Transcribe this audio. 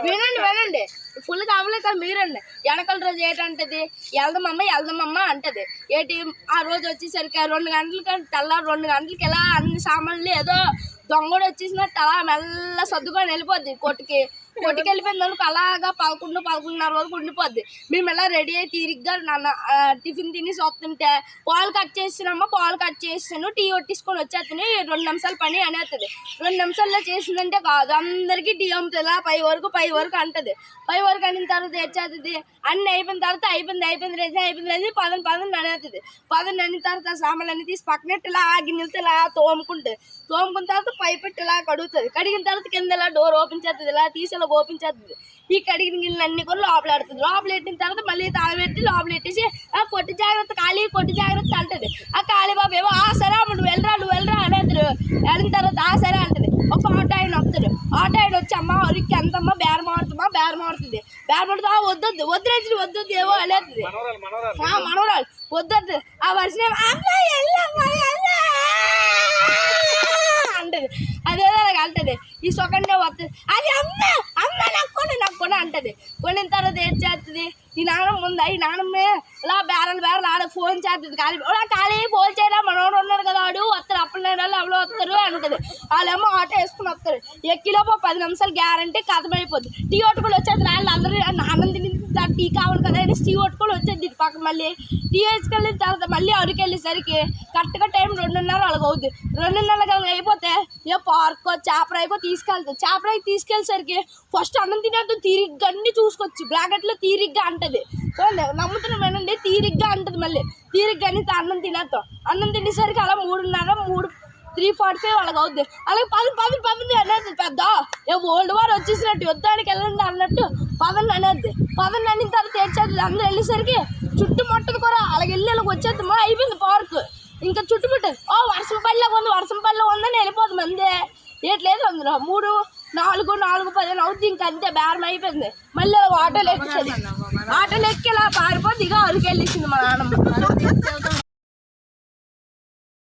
వినండి ఫుల్ కావలేదు మీరండి. వెనకల రోజు ఏంటంటది, వెళ్దామమ్మ అంటది. ఏంటి ఆ రోజు వచ్చేసరికి 2 గంటలకి తెల్లారు 2 గంటలకి ఇలా అన్ని సామాన్లు ఏదో దొంగడు వచ్చేసినట్టు అలా మెల్ల సర్దుకొని వెళ్ళిపోద్ది. కొట్టుకి వెళ్ళిపోయింది అనుకో, అలాగా 11:30 వరకు ఉండిపోద్ది. మేము ఇలా రెడీ అయ్యి తీరిగ్గా టిఫిన్ తినేసి వస్తుంటే పాలు కట్ చేసాను టీ కొట్టించుకొని వచ్చేస్తుంది. 2 నిమిషాలు పని అనేస్తుంది. 2 నిమిషాల్లో చేసిందంటే కాదు, అందరికీ టీ అమ్ముతుంది. పై వరకు అంటది. పై వరకు అనిన తర్వాత వచ్చేస్తుంది. అన్నీ అయిపోయిన తర్వాత అయిపోయింది లేదు పదని అనేస్తుంది. పదని అనిన తర్వాత సామాన్లు అన్ని తీసి పక్కనట్టు ఇలా గిన్నెలతో ఇలా తోముకున్న తర్వాత పైపెట్టి ఇలా కడుగుతుంది. కడిగిన తర్వాత కింద ఇలా డోర్ ఓపెన్ చేస్తుంది. ఇలా తీసి ఇలా ఓపెన్ చేస్తుంది. ఈ కడిగిన గిన్నెలు అన్ని కూడా లోపలెడుతుంది. లోపలెట్టిన తర్వాత మళ్ళీ తాళపెట్టి లోపలెట్టేసి కొట్టి జాగ్రత్త అంటది. ఆ కాళీ బాబు ఏమో సరే నువ్వు వెళ్ళరా అనేది వెళ్ళిన తర్వాత సరే అంటది. ఒక ఆటో ఆయన వస్తాడు. ఆటో ఆయన వచ్చి అమ్మ అరికి ఎంతమ్మా బేరం ఆడుతుంది. వద్దు ఏమో అనేది మనవరాలు వద్దు ఆ వర్షం అంటది. అదేదో అంటది. ఈ సొకండే వస్తుంది. అది అమ్మ నాకు కొన అంటది. కొనిన తర్వాత ఏం చేస్తుంది, ఈ నాన్నమ్మ ఉందా, ఈ నాన్నమ్మే ఇలా బేరాలు ఆడ ఫోన్ చేస్తుంది. ఖాళీ ఫోన్ చేయరా మనోడు ఉన్నాడు కదా, వాడు వస్తారు అప్పుడు వాళ్ళు ఎవరో వస్తారు అంటది. వాళ్ళేమో ఆటో వేసుకుని వస్తారు. ఎక్కిలోపు 10 నిమిషాలు గ్యారంటీ కథమైపోద్ది. టీ కొట్టుకొని వచ్చేది. అందరూ అన్నం తిని టీ కావాలి కదా అని టీ కొట్టుకొని వచ్చేది. పక్కన మళ్ళీ టీ వేసుకెళ్ళిన తర్వాత మళ్ళీ అరికెళ్ళేసరికి కరెక్ట్గా టైం 2:30 అలాగ అవుద్ది. 2:30 అయిపోతే ఏ పార్కో చేపరాయికో తీసుకెళ్ళేసరికి ఫస్ట్ అన్నం తినేద్దాం తీరిగ్గా అన్ని చూసుకొచ్చి బ్రాకెట్లో తీరిగ్గా అంటది. నమ్ముతున్నా వినండి, తీరిగ్గా అంటది. మళ్ళీ తీరిగ్గా అని అన్నం తినేద్దాం. అన్నం తినేసరికి అలా 3:30 3:45 అలాగ అవుద్ది. అలాగే 10 అనేది పెద్ద ఓల్డ్ వార్ వచ్చేసినట్టు యుద్ధానికి వెళ్ళండి అన్నట్టు 10 అనేది. 10 అనిన తర్వాత ఏడ్చేది. అందరూ వెళ్ళేసరికి చుట్టుముట్టదు కూడా అలాగే వెళ్ళి వచ్చేద్దాం. అయిపోయింది పార్క్. ఇంకా చుట్టుముట్టదు. వర్షం పడిలో ఉందని వెళ్ళిపోతుంది. అంతే ఏట్లేదు అందులో 3, 4, 4:10 అవుతుంది. ఇంకా అంతే బేరం అయిపోయింది. మళ్ళీ ఆటోలు ఎక్కి ఇలా పారిపోతే ఇక అరకు వెళ్ళేసింది మా నాన్నమ్మ.